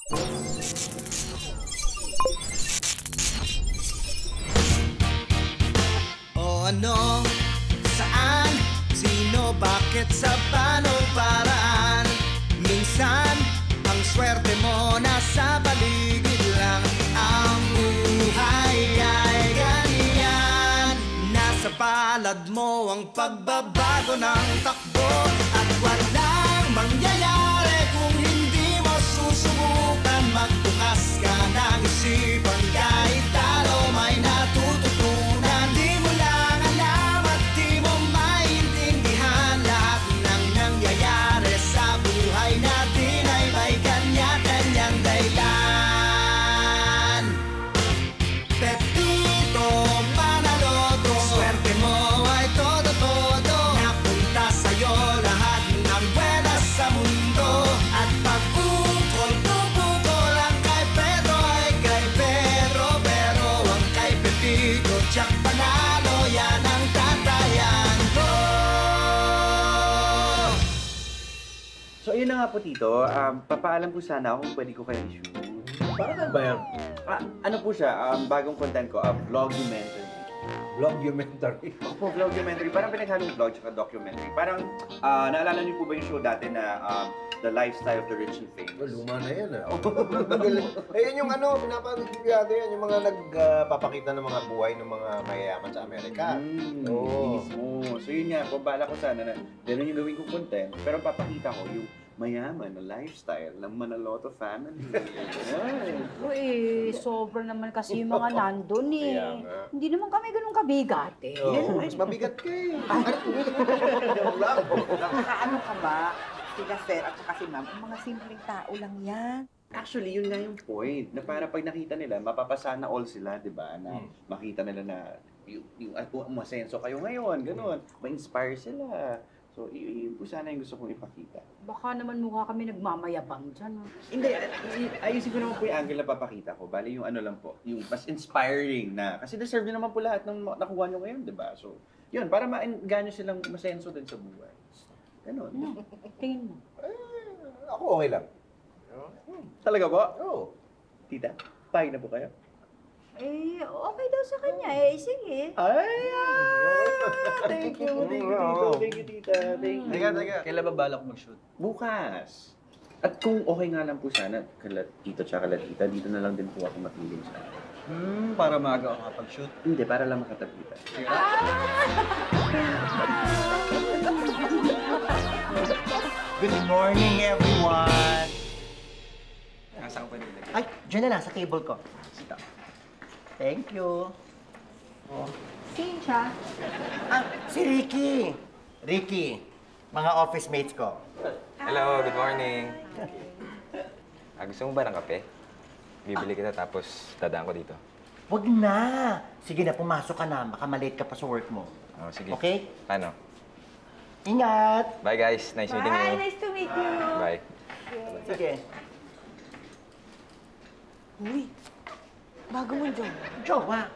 O ano, saan, sino, bakit, sa paanong paraan? Minsan, ang swerte mo nasa paligid lang. Ang buhay ay ganyan. Nasa palad mo ang pagbabago ng takbo. At walang mangyayari kung hindi mo susubukan. Magbukas ka ng isipan, kahit talo may natututunan. Di mo lang alam at di mo maintindihan lahat ng nangyayari sa buhay natin ay may kanya-kanyang dahilan. Pepito Manaloto, swerte mo ay todo-todo. Napunta sa'yo lahat ng buwenas sa mundo. At pag-ukol, pupukol, ang kay Pedro ay kay Pedro. Pero ang kay Pepito, tiyak panalo, yan ang tatayan ko. So, ayun na nga po, Tito. Papaalam po sana ako kung pwede ko kayo i-shoot. Parang ba yan? Ano po siya? Bagong content ko, vlogumentary. Vlogumentary. Opo, vlogumentary. Parang pinaghalong vlog tsaka documentary. Parang, naalala niyo po ba yung show dati na The Lifestyle of the Rich and Famous? Luma na yan, ah. Yan yung ano, pinapanood ko yata yan, yung mga nagpapakita ng mga buhay ng mga mayayaman sa Amerika. Oo. Mismo. So yun nga, pabala ko sana na gano'n yung gawin kong content, pero papakita ko yung mayaman na lifestyle ng Manaloto family. Ayan. Uy, sobra naman kasi yung mga nandun eh. Kaya nga. Hindi naman kami ganun kabigat eh. Oo, mas mabigat ka eh. Ano ka ba? Sila Sir at saka si Ma'am, ang mga simpleng tao lang yan. Actually, yun nga yung point. Na para pag nakita nila, mapapasana all sila, di ba? Na makita nila na yung umasenso kayo ngayon, gano'n. Ma-inspire sila. So, yun po sana yung gusto kong ipakita. Baka naman mukha kami nagmamayabang dyan. Hindi, ayusin ko naman po yung angle na papakita ko. Bali yung ano lang po, yung mas inspiring na. Kasi deserve nyo naman po lahat ng nakuha nyo ngayon, di ba? So, yun, para ma-ganyo silang masenso din sa buhay. Ganon. Tingin mo. Ako okay lang. Talaga po? Oo. Tita, pahig na po kayo? Eh, okay daw sa kanya eh. Sige. Ay! Thank you, Tito. Thank you, Tita. Thank you. Teka. Kailan ba balak mag-shoot? Bukas. At kung okay nga lang po sana, Tito tsaka Tita, dito na lang din po ako mapiling sa Para maaga ako makapag-shoot. Hindi, para lang makatabi. Good morning, everyone! Nasa ko pa nila. Ay, dyan na lang, sa table ko. Sito. Thank you. Oh. Sino siya? Si Ricky. Ricky, mga office mates ko. Hello, good morning. Gusto mo ba ng kape? Bibili kita tapos dadaan ko dito. Wag na. Sige na, pumasok ka na. Baka malate ka pa sa work mo. Oh, sige. Okay? Paano? Ingat! Bye guys, nice meeting you. Bye, nice to meet you. Bye. Sige. Uy, bago mo dyan. Jowa.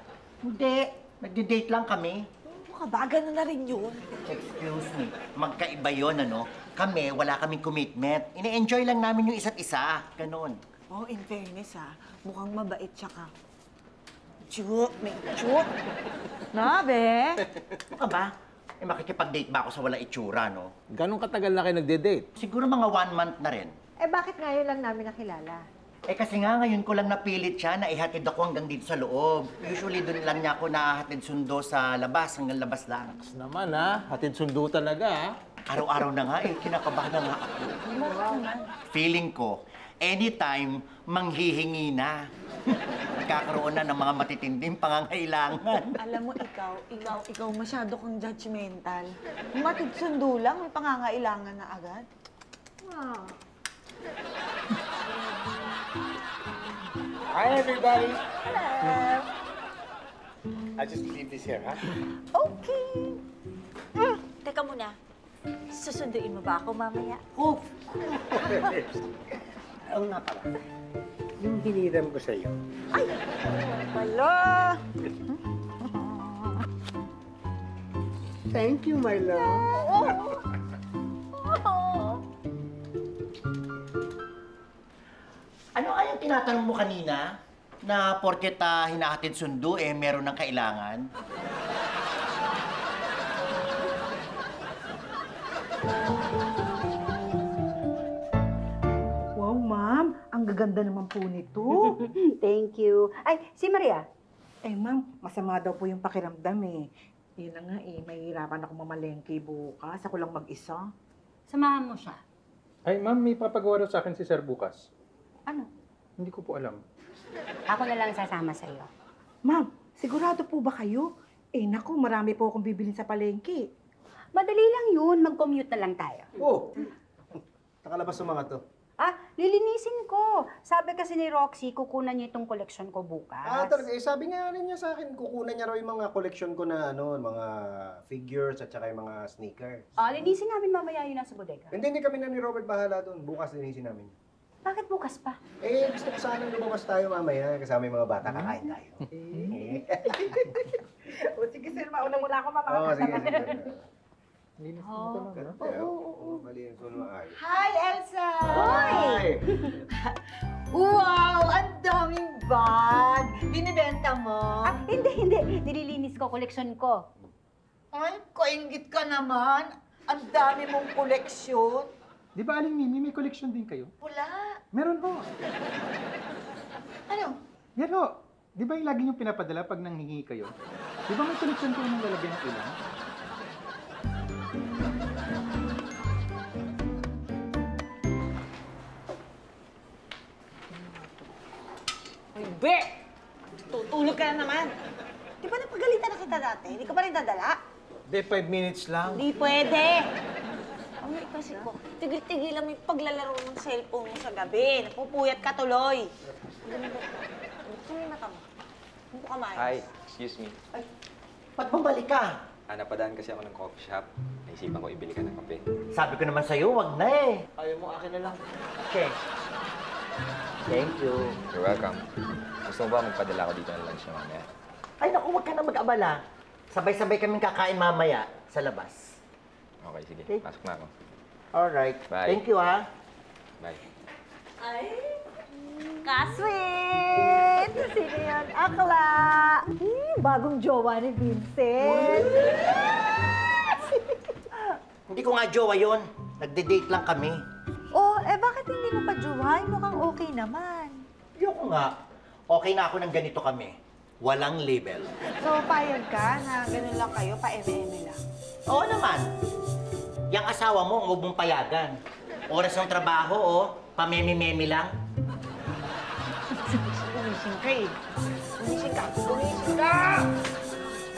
Hindi. Nagde-date lang kami. Ano ka ba? Ganun na rin yun. Excuse me. Magkaiba yun, ano? Kami, wala kaming commitment. Ine-enjoy lang namin yung isa't isa. Ganon. Oh, in fairness ha, mukhang mabait siya ka. Chuk, may chuk. Nabe? Ano ka ba? Eh, makikipag-date ba ako sa wala itsura, no? Ganong katagal na kayo nagde-date? Siguro mga 1 month na rin. Eh, bakit ngayon lang namin nakilala? Eh, kasi nga ngayon ko lang napilit siya na ihatid ako hanggang dito sa loob. Usually, doon lang niya ako nahatid sundo sa labas, hanggang labas lang. Naman ha, hatid sundo talaga ha. Araw-araw na nga eh, kinakabahan na nga ako. Feeling ko, anytime, manghihingi na. Nagkakaroon na ng mga matitinding pangangailangan. Alam mo, ikaw masyado kang judgmental. Matid sundo lang, may pangangailangan na agad. Ah. Hi everybody! Hello. I just leave this here, ha? Okay. Teka muna. Susunduin mo ba ako mamaya? Oh, Oo nga pala. Yung hiniram ko sa'yo. Ay! Wala! Thank you, my love. Ano kayang tinatanong mo kanina? Na porket hinahatid sundo, meron ng kailangan? Wow, ma'am. Ang gaganda naman po nito. Thank you. Ay, si Maria. Ma'am, masama daw po yung pakiramdam Yun na nga mahihirapan ako mamalengke bukas. Ako lang mag-isa. Samahan mo siya. Ay, ma'am, may papagawa daw sa akin si Sir bukas. Ano? Hindi ko po alam. Ako na lang sasama sa iyo. Ma'am, sigurado po ba kayo? Naku, marami po akong bibilin sa palengke. Madali lang yun. Mag-commute na lang tayo. Oh! Nakalabas sa mga to. Lilinisin ko. Sabi kasi ni Roxy, kukunan niya itong koleksyon ko bukas. Talaga. Sabi nga rin niya sa akin, kukunan niya raw yung mga collection ko na mga figures at saka yung mga sneakers. Linisin namin mamaya yun nasa bodega. Hindi kami na ni Robert bahala doon. Bukas linisin namin. Bakit bukas pa? Gusto ko sana lumabas tayo mamaya kasama yung mga bata. Kakain tayo. O sige, sir. Mauna muna ako, ma'am. Oo, sige. Linis Oo. mo ito lang, no? Oo. Malinis mo naman ay. Hi, Elsa! Hi! Wow! Ang daming bag! Binibenta mo? Hindi. Nililinis ko, koleksyon ko. Ay, kaingit ka naman. Ang dami mong koleksyon. Di ba, Aling Mimi, may collection din kayo? Wala. Meron ho. Ano? Yan ho. Di ba yung lagi niyong pinapadala pag nanghingi kayo? Di ba may collection kayo ng lalagyan ng ilang? Ay, Be! Tutulog ka na naman. Di ba napagalitan na kita dati? Hindi ka pa rin dadala? Hindi, 5 minutes lang. Hindi pwede. Ay, kasi ko, tigil-tigilan mo yung paglalaro ng cellphone mo sa gabi. Napupuyat ka tuloy. Buksan mo yung mata mo. Hindi ka maayos. Hi, excuse me. Ba't bumalik ka? Napadaan kasi ako ng coffee shop. Naisipan ko ibili ka ng kape. Sabi ko naman sa'yo, wag na Ayaw mo, akin na lang. Okay. Thank you. You're welcome. Gusto mo ba magpadala ko dito ng lunch na mamaya? Ay, naku, wag ka na mag-abala. Sabay-sabay kaming kakain mamaya sa labas. Okay, sige. Okay. Pasok na ako. Alright. Bye. Thank you, ha. Bye. Ay, kasweet! Sino yan? Akla! Bagong jowa ni Vincent. Hindi ko nga jowa yun. Nagde-date lang kami. Bakit hindi mo pa jowa? Mukhang okay naman. Ayoko nga. Okay na ako ng ganito kami. Walang label. So, payag ka na ganun lang kayo, pa-eme-eme lang? Oo naman. Yang asawa mo, huwag mong payagan. Oras ng trabaho, pameme-meme lang. Gumising ka Gumising ka!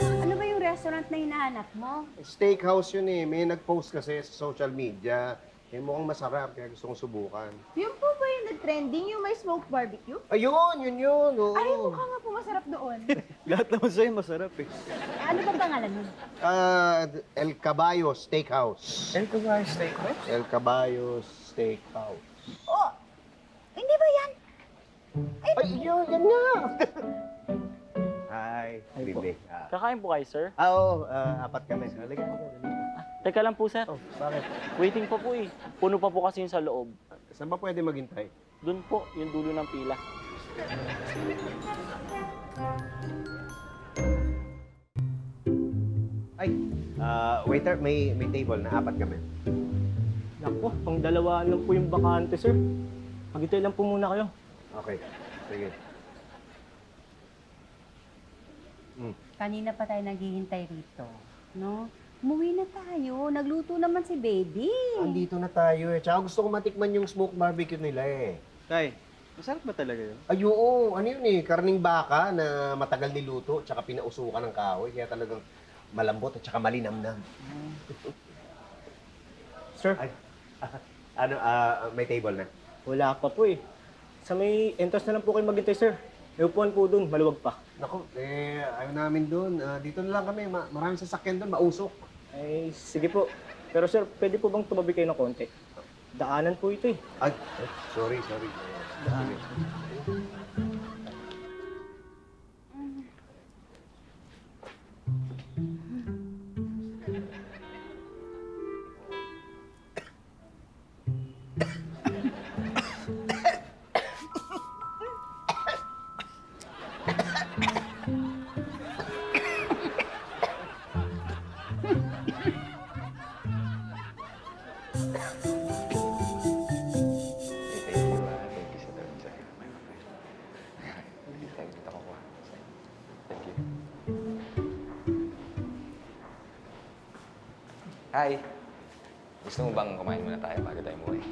Ano ba yung restaurant na hinahanap mo? Steakhouse yun May nag-post kasi sa social media. Mukhang masarap, kaya gusto kong subukan. Yung po ba yung nag-trending, yung may smoked barbecue? Ayun, yun. Oo. Ay, mukha nga po masarap doon. Lahat naman sa'yo masarap eh. Ano ba pangalan nun? El Caballo Steakhouse. El Caballo Steakhouse? El Caballo Steakhouse. Hindi ba yan? Ay, yun nga. Hi, Bibi. Kakain po kayo, sir? Oo, 4 kami. Halika mo. Teka lang po, sir. Bakit? Waiting pa po eh. Puno pa po kasi yung sa loob. Saan ba pwede maghintay? Doon po, yung dulo ng pila. Ay, waiter, may table na 4 kami. Naku, pang dalawa lang po yung bakante, sir. Maghintay lang po muna kayo. Okay, sige. Kanina pa tayo naghihintay rito, no? Umuwi na tayo. Nagluto naman si baby. Andito na tayo Tsaka gusto ko matikman yung smoked barbecue nila Tay, masarap ba talaga yun? Ay, oo. Ano yun Karning baka na matagal niluto tsaka pinausukan ng kahoy. Kaya talagang malambot at tsaka malinamnam. Sir? Ay, may table na. Wala pa po eh. Sa may entrance na lang po kayo maghintay, sir. May upuan po doon, maluwag pa. Naku, ayaw namin doon. Dito na lang kami. Maraming sasakyan doon, mausok. Ay, sige po. Pero sir, pwede po bang tumabi kayo ng konti? Daanan po ito eh. Ay, sorry. Sige. Hi. Gusto mo bang kumain muna tayo bago tayo umuwi?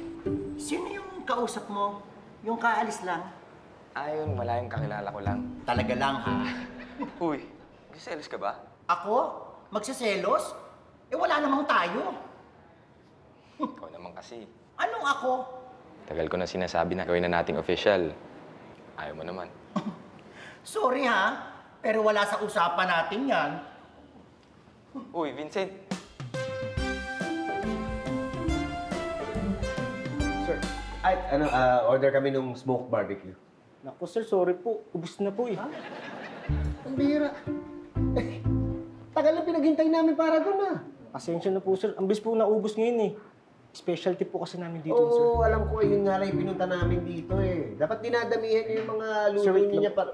Sino yung kausap mo? Yung kaalis lang? Ayun, wala yung kakilala ko lang. Talaga lang, ha? Uy, nagsiselos ka ba? Ako? Magsiselos? Eh, wala namang tayo. Ikaw naman kasi. Anong ako? Tagal ko na sinasabi na gawin na nating official. Ayaw mo naman. Sorry, ha? Pero wala sa usapan natin yan. Uy, Vincent. Sir, ay, order kami nung smoked barbecue. Naku sir, sorry po. Ubus na po eh. Ang bihira. Eh, tagal na pinaghintay namin para doon ah. Pasensya na po sir. Ang bis po naubos ngayon eh. Specialty po kasi namin dito, sir. Oo, alam ko, yun nga lang yung pinunta namin dito eh. Dapat dinadamihan niyo yung mga luto Sir, wait niya para...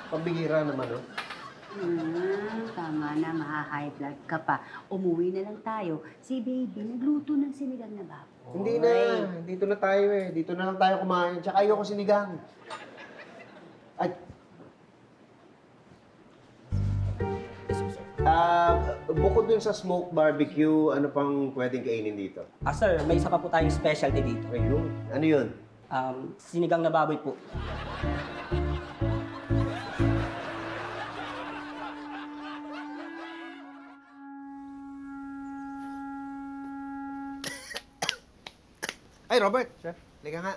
Pambihira naman, oh. Tama na, maha-high blood ka pa. Umuwi na lang tayo. Si baby, nagluto ng sinigang na baboy. Hindi na. Dito na tayo eh. Dito na lang tayo kumain. Tsaka ayoko sinigang. At... bukod dun sa smoked barbecue, ano pang pwedeng kainin dito? Sir, may isa pa po tayong specialty dito. Ayun. Ano yun? Sinigang na baboy po. Ay, Robert. Chef. Liga nga.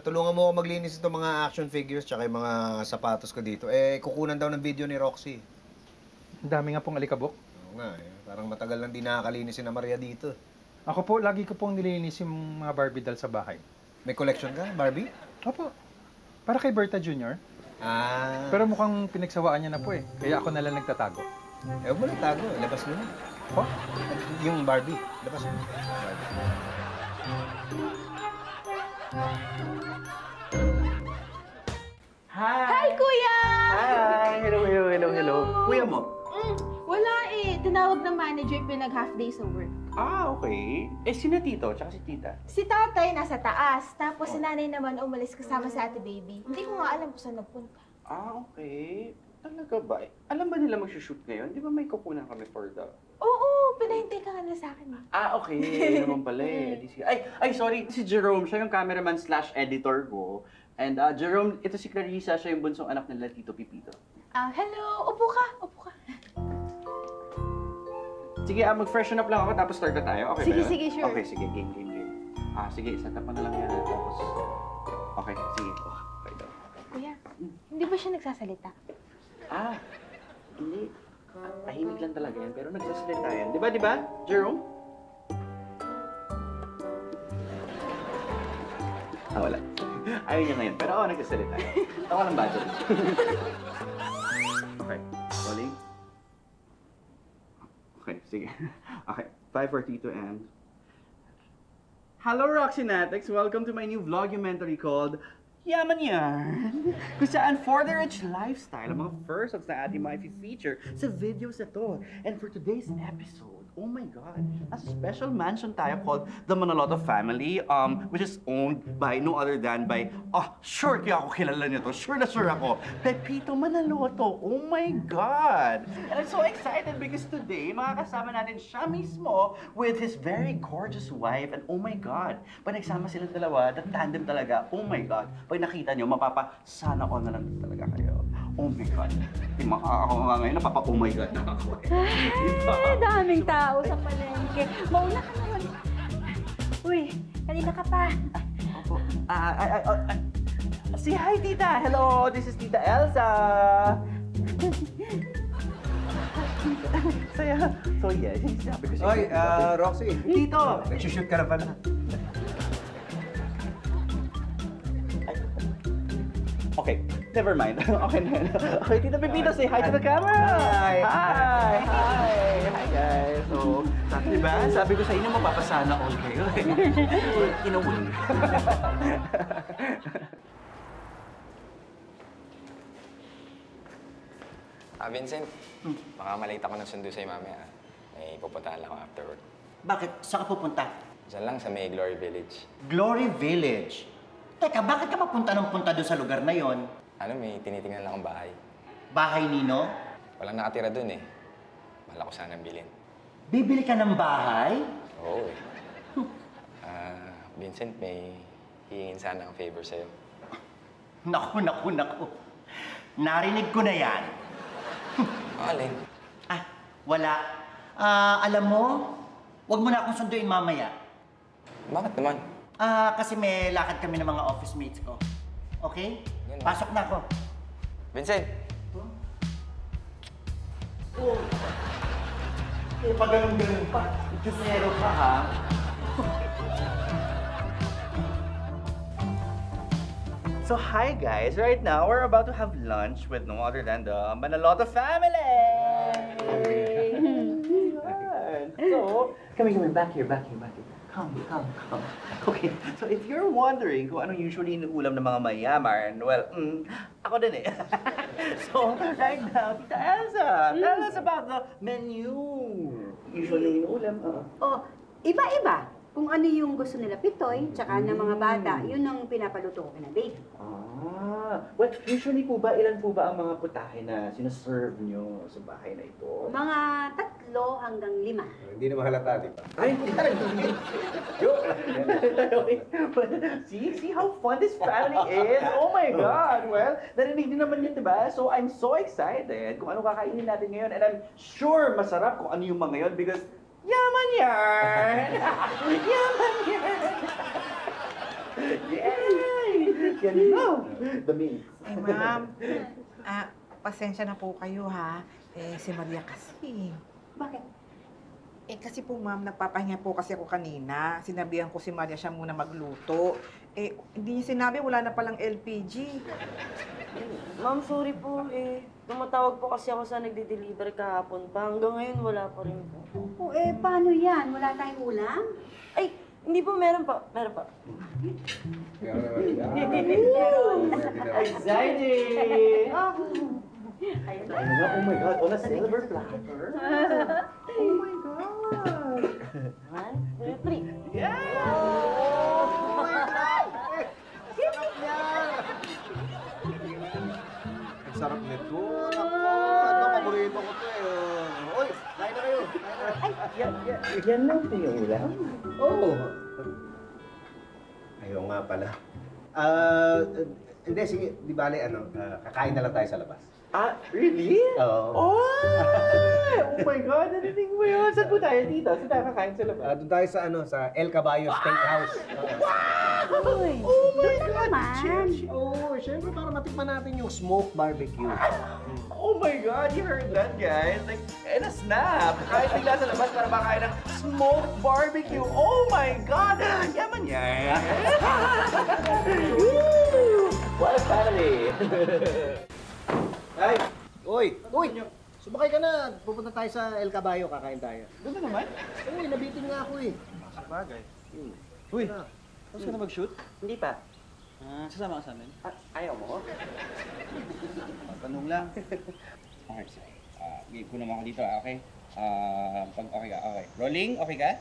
Tulungan mo ako maglinis itong mga action figures tsaka yung mga sapatos ko dito. Eh, kukunan daw ng video ni Roxy. Ang dami nga pong alikabok. Oo nga, eh. Parang matagal lang di nakakalinis si na Maria dito. Ako po, lagi ko pong nililinis yung mga Barbie doll sa bahay. May collection ka, Barbie? Opo. Para kay Berta Jr. Pero mukhang pinagsawaan niya na po eh. Kaya ako na lang nagtatago. Eh, huwag mo lang tago. Labas mo na. Po? Yung Barbie. Labas mo. Barbie. Hi! Hi, Kuya! Hi! Hello. Kuya mo? Wala eh. Tinawag ng manager, pinag-half day sa work. Okay. Eh, sino tito? Tsaka si tita? Si tatay nasa taas, tapos si nanay naman umalis kasama sa ate baby. Hindi ko nga alam kung saan nagpunta. Okay. Talaga ba? Alam ba nila mag-shoot ngayon? Di ba may kukunan kami for the... Oo, pinahintay ka nga na sa akin. Okay. Yun naman pala eh. Ay, sorry. Si Jerome, siya yung cameraman / editor ko. And Jerome, ito si Clarissa, siya yung bunsong anak nila Tito Pipito. Hello. Upo ka. Sige, mag-freshen up lang ako tapos start na tayo. Okay Sige, ba? sige, sure. Okay, sige. Game. Sige, set up na lang yan. Tapos... Okay, sige. Okay daw. Kuya, hindi ba siya nagsasalita? Hindi. Tahimik lang talaga yan, pero nagsasalita yan. Di ba, Jerome? Wala. Ayaw niya ngayon, pero nagsasalita yan. Tawa ng budget. Okay, rolling. Okay, sige. Okay, 5, 4, 3, 2, and... Hello, Roxynatics! Welcome to my new vlogumentary called Yaman Yarn! Kung saan for the rich lifestyle, ang mga first na ating mga feature sa videos na to. And for today's episode, oh my God, nasa special mansion tayo called the Manaloto Family, which is owned by no other than by, sure kaya ako kilala niyo to, sure na sure ako, Pepito Manaloto, oh my God! And I'm so excited because today, makakasama natin siya mismo with his very gorgeous wife, and oh my God, pag nagsama silang dalawa, the tandem talaga, oh my God, pag nakita niyo, mapapasana all na lang talaga kayo. Oh my God. Ako nga ngayon, napapa-oh my God na ako. Daming tao sa palengke. Mauna ka naman. Uy, kanina ka pa. Opo. Say hi, Tita. Hello, this is Tita Elsa. So yes, sabi ko siya. Oy, Roxy. Tito. Nagsushoot ka na pala. Okay, never mind. Okay na. Okay, Tita Pepito, say hi to the camera! Hi! Hi, guys! So, diba? Sabi ko sa inyo, mapapasana all kayo. Inuwi. Vincent, baka malate ako ng sundo sa'yo mamaya. May pupuntahan lang ako after work. Bakit? Saan ka pupunta? Diyan lang sa may Glory Village. Glory Village? Teka, bakit ka mapunta ng punta doon sa lugar na yon? May tinitingnan lang akong bahay. Bahay nino? Walang nakatira doon eh. Wala ko sanang bilhin. Bibili ka ng bahay? Oo eh. Vincent, may hihingin sana ang favor sa'yo. Naku. Narinig ko na yan. Alin? Wala. Alam mo, wag mo na akong sunduin mamaya. Bakit naman? Kasi may lakad kami ng mga office mates ko. Okay? Pasok na ako. Vincent! Pag ganun pa, itusero ka ha. So hi guys, right now we're about to have lunch with no other than the Manaloto family! So, come back here. Come. Okay, so if you're wondering kung ano usually inuulam ng mga mayaman, well, ako din eh. So, right now, Tita Elsa, tell us about the menu. Usually inuulam, Oh, iba-iba. Kung ano yung gusto nila Pitoy, tsaka ng mga bata, yun ang pinapaluto ko kina baby. Well, usually po ba, ilan po ba ang mga putahe na sinaserve nyo sa bahay na ito? Mga 3 hanggang 5. Hindi naman halata, di ba? Ay, see how fun this family is? Oh my God! Well, narinig din naman yun, di ba? So I'm so excited kung ano kakainin natin ngayon. And I'm sure masarap kung ano yung mga yun because yaman yan! Yaman yan! Yay! Yan na! The meat. Ma'am, pasensya na po kayo ha. Si Maria kasi. Bakit? Kasi po ma'am, nagpapahinga po kasi ako kanina. Sinabihan ko si Maria siya muna magluto. Hindi niya sinabi, wala na palang LPG. Ma'am, sorry po. Tumatawag po kasi ako sa nagde-deliver kahapon pa. Hanggang ngayon, wala pa rin po. Paano yan? Wala tayong ulam? Ay, hindi po. Meron pa. Exciting! Oh my God, on a silver platter. Oh my God. 1, 2, 3. Yeah! Ang sarap nito. Ito, paborito ko to eh. Oy, kain na kayo. Yan lang po yung ulam? Oo. Ayaw nga pala. Hindi, sige, di bale, kakain na lang tayo sa labas. Really? Oo. Oh my God, narinig mo yun. Saan po tayo dito? Saan tayo kakain sa labas? Doon tayo sa El Caballo Steakhouse. Uy, Oh my doon God! naman. Oo, syempre para matikman natin yung smoked barbecue. Oh my God, you heard that, guys? Like, a snap! Kahit bigla sa labas para makain ng smoked barbecue. Oh my God! Yaman yan! Woo! What a family! Ay! Uy! Sumakay ka na. Pupunta tayo sa El Caballo, kakain tayo. Doon na naman? Uy, nabitin nga ako eh. Sabagay. Uy, tapos ka na mag-shoot? Hindi pa. Sasama ka sa amin? Ayaw mo? Tanong lang. Okay, sige. Game ko naman ako dito, okay? Pag okay ka, okay. Rolling, okay ka?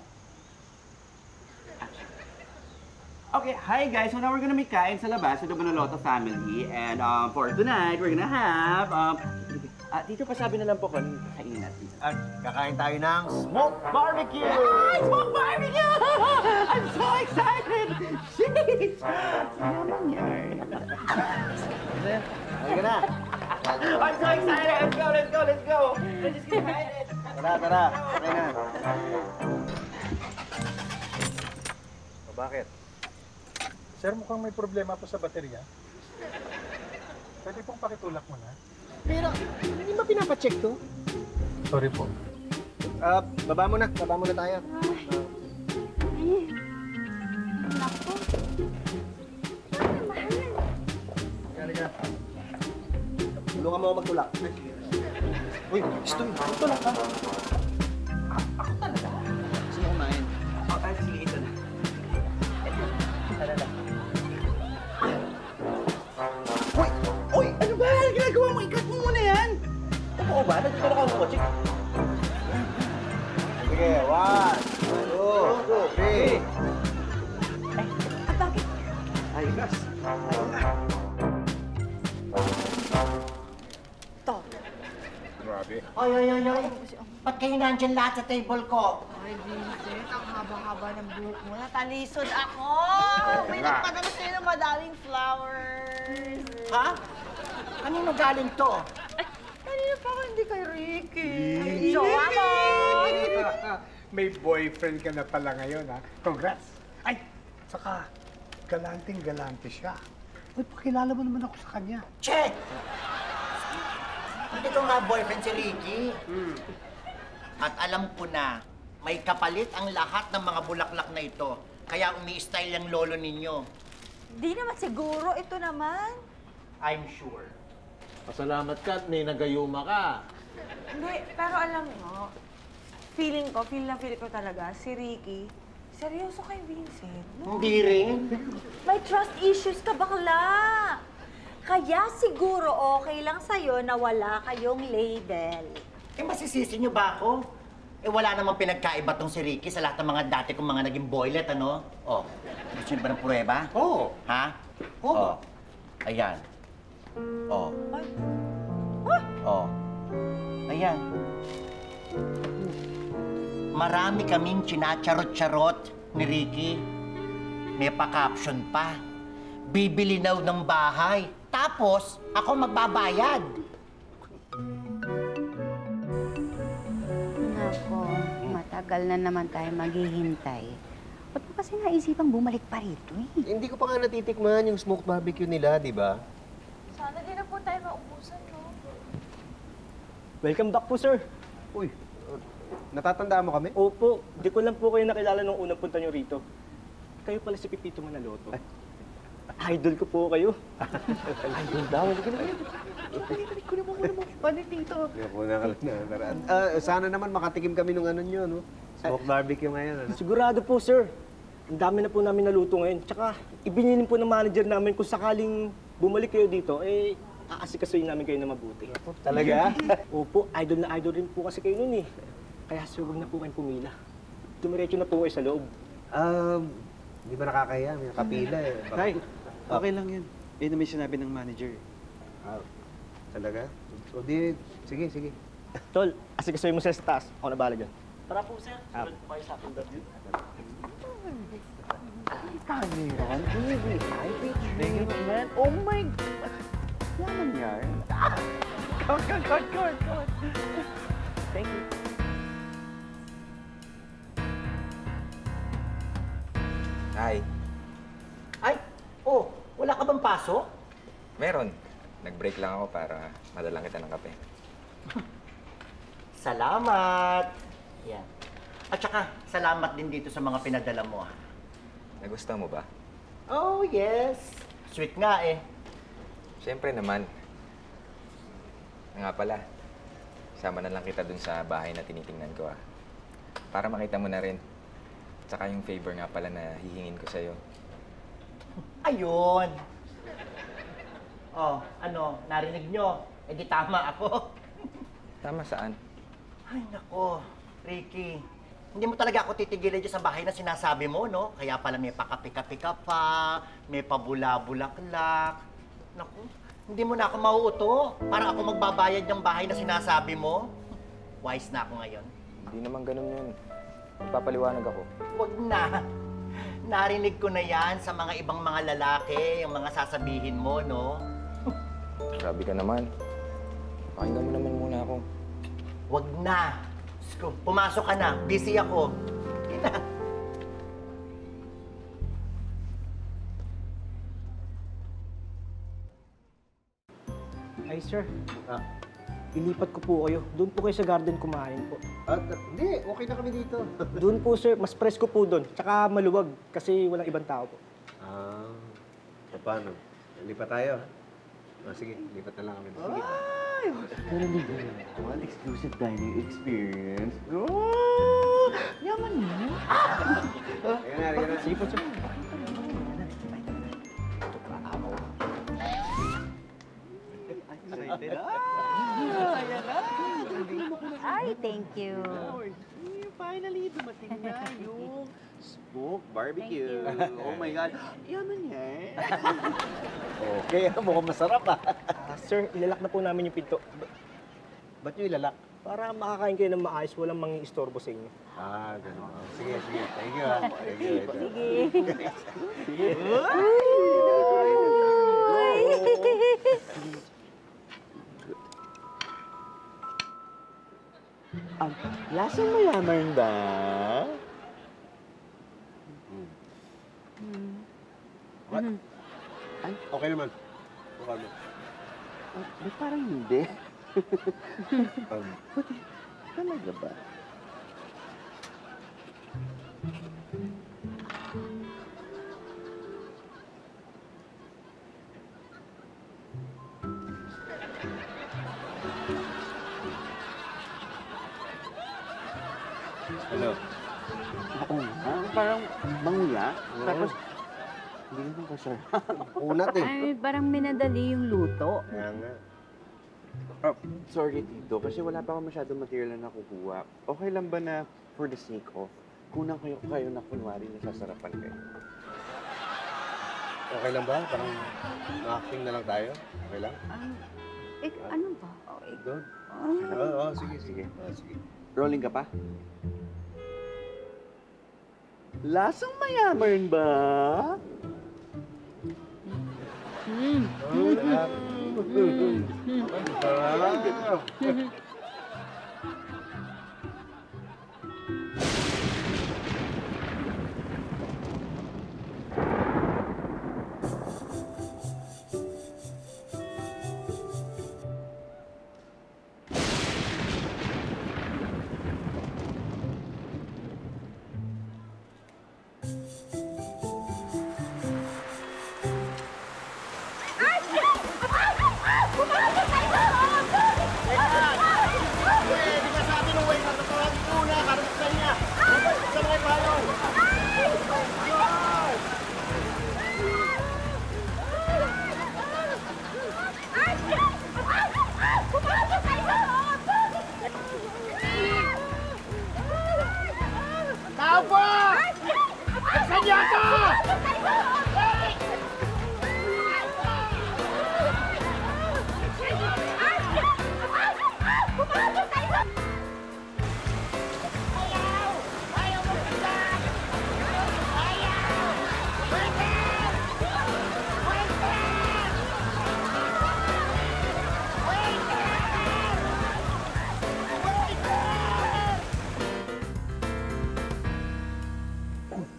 Okay, hi guys. So now we're gonna make kain sa labas with the Manaloto family. And for tonight, we're gonna have... dito pa sabi na lang po kung anong kakainin natin. Kakain tayo ng smoked barbecue! Yay! Smoked barbecue! I'm so excited! Sheesh! Yaman yan. Halika na! I'm so excited! Let's go! Let's just get excited! Tara! Okay na. Bakit? Sir, mukhang may problema po sa baterya. Pwede pong pakitulak mo na. Pero, hindi ba pinapacheck to? Sorry po. Baba mo na tayo. Naku. Halika. Tulungan mo ako magtulak. Uy, magtulak ka. Ako talaga? Sino kumain? Sige, ito na. Tara na. Uy! Ano ba? Ginagawa mo? Ikat mo muna yan! Oo ba? Nagtutulak ako ng kotse? Sige, 1, 2, 3. Ay, gas. Ito. Grabe. Ay. Ba't kayo nandyan lahat sa table ko? Ay, Vincent, ang haba-haba ng buhok mo. Natalisod ako! May nga. nagpadala sa'yo ng madaming flowers. Ha? Kanino galing to? Kanina pa ako hindi kay Ricky. Ay, jowa mo! May boyfriend ka na pala ngayon, ha? Congrats! Ay, saka, galanting-galante siya. Uy, pakilala mo naman ako sa kanya. Check! Hindi ko nga boyfriend si Ricky. At alam ko na, may kapalit ang lahat ng mga bulaklak na ito. Kaya umi-style ang lolo ninyo. Di naman siguro. Ito naman. I'm sure. Pasalamat ka at may nagayuma ka. Hindi, pero alam mo, feel ko talaga, si Ricky, seryoso kay Vincent. No? Hindi rin. May trust issues ka, bakla! Kaya siguro okay lang sa'yo na wala kayong label. Eh, masisisi niyo ba ako? Eh, wala namang pinagkaiba tong si Ricky sa lahat ng mga dati kong mga naging boylet, ano? Oh, gusto niyo ba ng pruweba? Oo. Ha? Oo. Oh. Ayan. Oh. Oh. Ayan. Marami kaming chinacharot-charot ni Ricky. May pa-caption pa. Bibili daw ng bahay. Tapos, ako magbabayad. Nako, matagal na naman tayo maghihintay. Ba't mo kasi naisipang bumalik pa rito eh? Hindi ko pa nga natitikman yung smoked barbecue nila, di ba? Sana din na po tayo maubusan, no? Welcome back po, sir. Uy, natatandaan mo kami? Opo, di ko lang po kayo nakilala nung unang punta nyo rito. Kayo pala si Pipito Manaloto. Idol ko po kayo. Idol daw. Ko naman panik dito. Ako na kalang sana naman makatikim kami nung ano nyo, no? Smoked barbecue ngayon, ano? Sigurado po, sir. Ang dami na po namin naluto ngayon. Tsaka, ibinilin po ng manager namin kung sakaling bumalik kayo dito, eh, aasikasuhin namin kayo na mabuti. Talaga? Opo, idol na idol rin po kasi kayo nun eh. Kaya sir, huwag na po kayong pumila. Dumiretso na po kayo sa loob. Hindi ba nakakahiya? May nakapila eh. Tay, okay lang yun. Yun na may sinabi ng manager. Talaga? O di, sige, sige. Tol, asikasuhin mo sila sa taas. Ako na bahala dyan. Tara po, sir. Sunod po kayo sa akin doon. Cameron, TV, picture, man. Oh my God! Yaman yan. God. Thank you. Hi. Ay, oh, wala ka bang pasok? Meron. Nag-break lang ako para madalang kita ng kape. Salamat! Yan. At saka, salamat din dito sa mga pinadala mo, ha? Nagustuhan mo ba? Oh, yes. Sweet nga, eh. Siyempre naman. Nga pala, sama na lang kita dun sa bahay na tinitingnan ko, ah. Para makita mo na rin. Tsaka yung favor nga pala na hihingin ko sa'yo. Ayun! Oh, ano, narinig nyo? Eh di tama ako. Tama saan? Ay, nako, Ricky. Hindi mo talaga ako titigilin dyan sa bahay na sinasabi mo, no? Kaya pala may pakapi-kapi ka pa, may pabula-bulaklak. Naku, hindi mo na ako mauuto para ako magbabayad ng bahay na sinasabi mo. Wise na ako ngayon. Hindi naman ganun yun. Magpapaliwanag ako. Huwag na. Narinig ko na yan sa mga ibang mga lalaki, yung mga sasabihin mo, no? Grabe ka naman. Pakinggan mo naman muna ako. Huwag na. Pumasok ka na. Busy ako. Hindi na. Ay, sir. Ilipat ko po kayo. Doon po kayo sa garden kumain po. Hindi, okay na kami dito. Doon po, sir. Mas presko po doon. Tsaka maluwag kasi walang ibang tao po. Paano? Lipat tayo. Sige, lipat na lang kami. Sige. One exclusive dining experience. Oh! Yaman yan. Halika na. Sige po, sir. Ay, thank you. Finally, dumating na yung smoked barbecue. Oh my God. Yaman yan. Okay, mukhang masarap ah. Sir, ilalak na po namin yung pinto. Ba't nyo ilalak? para makakain kayo ng maayos, walang mangi-istorbo sa inyo. Ah, gano'n. Sige. Thank you, ha. Thank you. Sige. Lasang mayaman ba? What? Ay, okay naman. Okay mo. Parang hindi. Talaga ba? Ano? Oo nga, parang mangula. Tapos, hindi naman kasarap. Unat eh. Ay, parang minadali yung luto. Kaya nga. Sorry, Tito, kasi wala pa akong masyadong material na nakukuha. Okay lang ba na, for the sake of, kunang kayo na kunwari nasasarapan kayo? Okay lang ba? Parang acting na lang tayo? Okay lang? Ano ba? Doon? Oo, sige. Rolling ka pa? Lasang mayaman ba?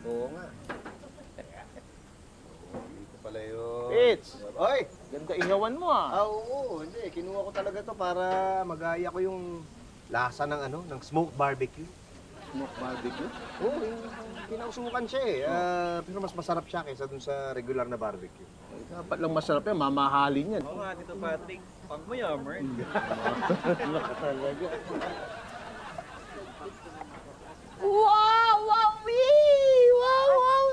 Oo nga. Dito pala yun. Fitz! Oy! Ganda ihawan mo Oo. Hindi. Kinuha ko talaga to para magaya ko yung lasa ng smoked barbecue. Smoke barbecue? Oo, kinausukan siya eh. Pero mas masarap siya kaysa dun sa regular na barbecue. Dapat lang masarap yan, mamahalin yan. Oo nga, Tito Patrick. Pang mayaman. Talaga. Wow! Wow!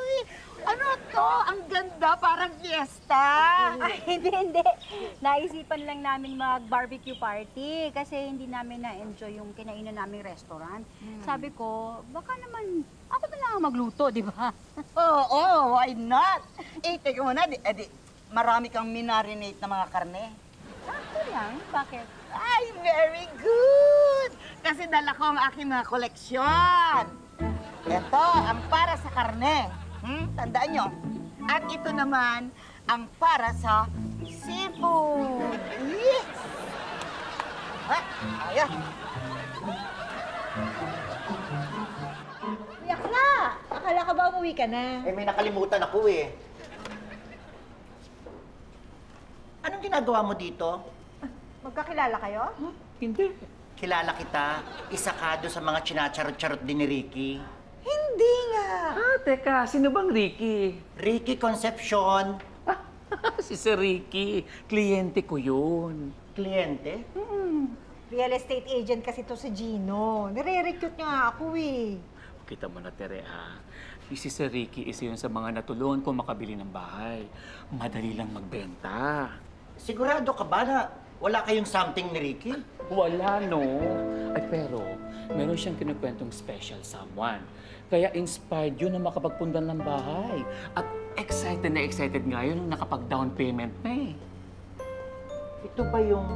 Ano to? Ang ganda, parang fiesta. Ay, hindi. Naisipan lang namin mag-barbecue party kasi hindi namin na-enjoy yung kinainan naming restaurant. Sabi ko, baka naman ako na lang ang magluto, di ba? Oo, why not? Teka muna, marami kang minarinate na mga karne. Sakto lang. Bakit? Ay, very good! Kasi dala ko ang aking mga koleksyon. Ito, ang para sa karne. Tandaan nyo. At ito naman, ang para sa seafood. Yes! Ayan. Yakla! Akala ka ba umuwi ka na? May nakalimutan ako eh. Anong ginagawa mo dito? Magkakilala kayo? Hindi. Kilala kita. Isa ka doon sa mga chinacharot-charot din ni Ricky. Hindi nga! Teka, sino bang Ricky? Ricky Concepcion. Si Sir Ricky. Kliyente ko yun. Kliyente? Real estate agent kasi to si Gino. Nire-recruit niya nga ako eh. Kita mo na, Tere, si Sir Ricky, isa yun sa mga natulungan ko makabili ng bahay. Madali lang magbenta. Sigurado ka ba na wala kayong something ni Ricky? Wala, no? Ay, pero meron siyang kinukwentong special someone. Kaya inspired yun na makapagpundan ng bahay. At excited na excited nga yun nung nakapag-down payment na eh. Ito ba yung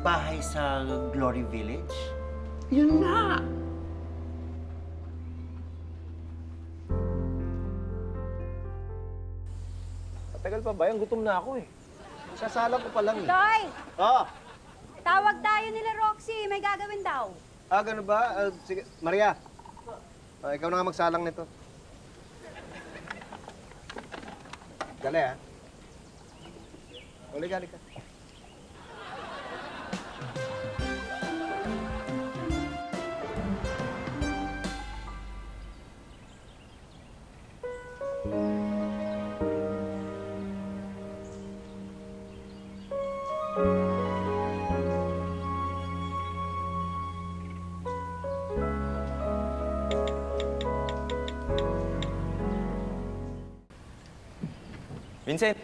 bahay sa Glory Village? Yun na! Matagal pa ba yan? Gutom na ako eh. Sasalang ko pa lang eh. Toy! Oh, Tawag tayo nila Roxy. May gagawin daw. ganun ba? Sige, Maria. Ikaw na nga magsalang nito. Dali, ha? Uli ka. Vincent!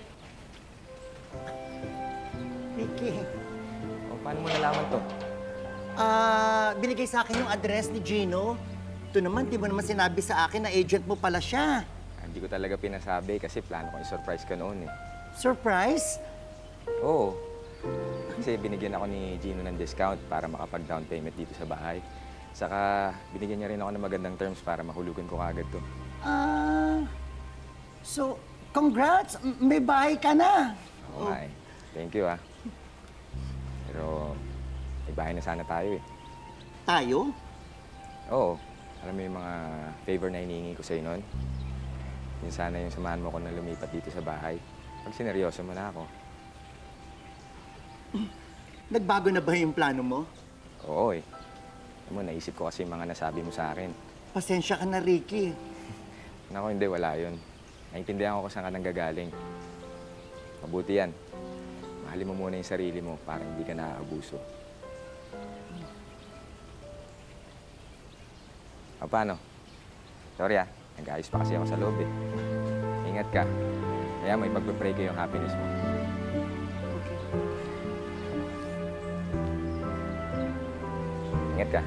Ricky, Paano mo nalaman to? binigay sa akin yung address ni Gino. Ito naman, di mo naman sinabi sa akin na agent mo pala siya. Hindi ko talaga pinasabi kasi plano kong i-surprise ka noon eh. Surprise? Oo. Kasi binigyan ako ni Gino ng discount para makapag-down payment dito sa bahay. Saka binigyan niya rin ako ng magandang terms para mahulugan ko kagad to. So, congrats! May bahay ka na! Oo nga eh. Thank you ah. Pero may bahay na sana tayo eh. Tayo? Oo. Alam mo yung mga favor na hinihingi ko sa'yo noon? Yun sana yung samahan mo ko na lumipat dito sa bahay. Pag sineryoso mo na ako. Nagbago na ba yung plano mo? Oo eh. Alam mo, naisip ko kasi yung mga nasabi mo sa akin. Pasensya ka na, Ricky. Naku, hindi. Wala yun. Naintindihan ko kung saan ka nanggagaling. Mabuti yan. Mahalin mo muna yung sarili mo para hindi ka naaabuso. O, paano? Sorry ah. Nag-ayos pa kasi ako sa loob eh. Ingat ka. Kaya mo, ipagpapray ko yung happiness mo. Ingat ka.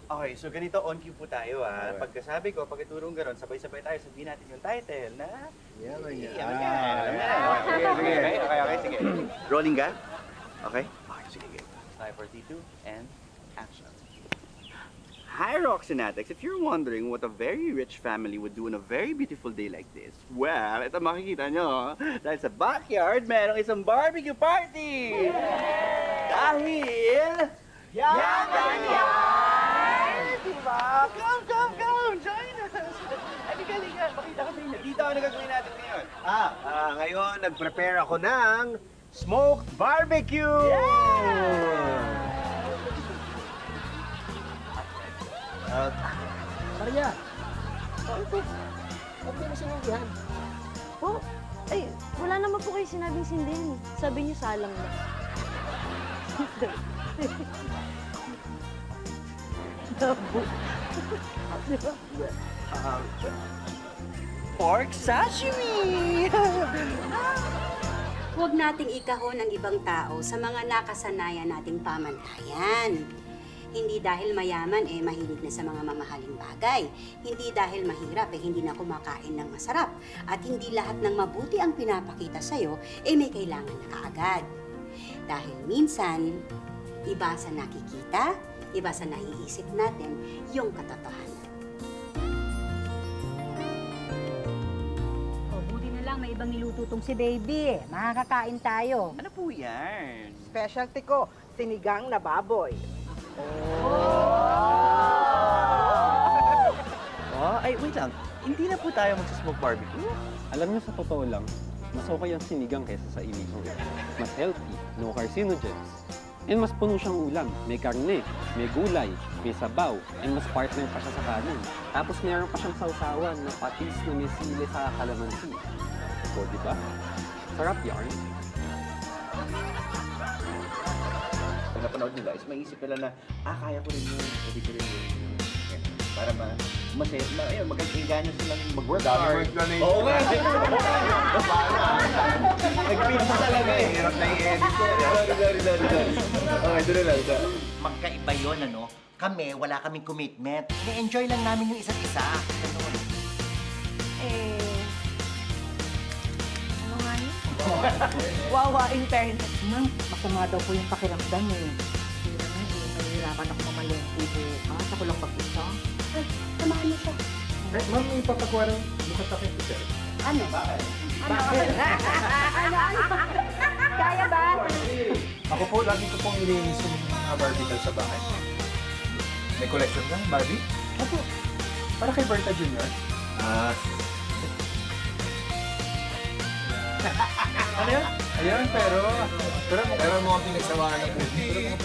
Okay, so ganito, on cue po tayo ah. Pagkasabi ko, pag iturong gano'n, sabay-sabay tayo, sabihin natin yung title na... Okay, sige. Rolling ka? Okay? Okay, sige. Time for T2 and action. Hi, Roxanatics! If you're wondering what a very rich family would do on a very beautiful day like this, well, ito makikita nyo. Dahil sa backyard, merong isang barbecue party! Dahil... Yaman yan! Diba? Come! Join us! Halika. Makita ka sa inyo. Dito ano gagawin natin ngayon? Ngayon, nag-prepare ako ng smoked barbecue! Maria! Ba't mo sinundihan? Po? Ay, wala naman po kayo sinabing sindihan. Sabi niyo salang na. Pork sashimi! Huwag nating ikahon ang ibang tao sa mga nakasanayan nating pamantayan. Hindi dahil mayaman mahilig na sa mga mamahaling bagay. Hindi dahil mahirap hindi na kumakain ng masarap. At hindi lahat ng mabuti ang pinapakita sa'yo may kailangan na kaagad. Dahil minsan, iba sa nakikita, iba sa naiisip natin yung katotohanan. Buti na lang may ibang niluto tong si Baby. Makakakain tayo. Ano po yan? Specialty ko, sinigang na baboy. Ay, wait lang. Hindi na po tayo magsasmoke barbecue. Alam niyo, sa totoo lang, mas okay ang sinigang kaysa sa inihaw. Mas healthy, no carcinogens. And mas puno siyang ulam. May karne, may gulay, may sabaw, and mas partner pa siya sa kanin. Tapos meron pa siyang sausawan na patis na may sili sa kalamansi. So, di ba? Sarap yarn. Pag napanood nila, is maisip nila na, kaya ko rin yun, pwede ko rin yun. para maging-ganyo silang mag-work Dami mo hard. explanation. Oo nga. Nag-pitch talaga eh. Hirap na i-edit ko. Sorry. Okay, doon na lang. Magkaiba yun, ano? Kami, wala kaming commitment. Na-enjoy lang namin yung isa't isa. Ganun. Ano nga yun? Wawa, in fairness. Ma'am, masama daw po yung pakiramdam eh. Hindi naman eh, nahihirapan ako mamalengke bukas. Ako lang mag-isa. Ay, samahan mo siya. Eh, ma'am, may papakwara. Bukas sa akin, sir. Ano? Ano? Kaya ba? Ako po, lagi ko pong ilinis yung mga Barbie sa bahay. May collection ka, Barbie? Opo. Para kay Berta Jr. Ano yun? Ayan, pero Pero mga pinagsawaan na po. Pero mga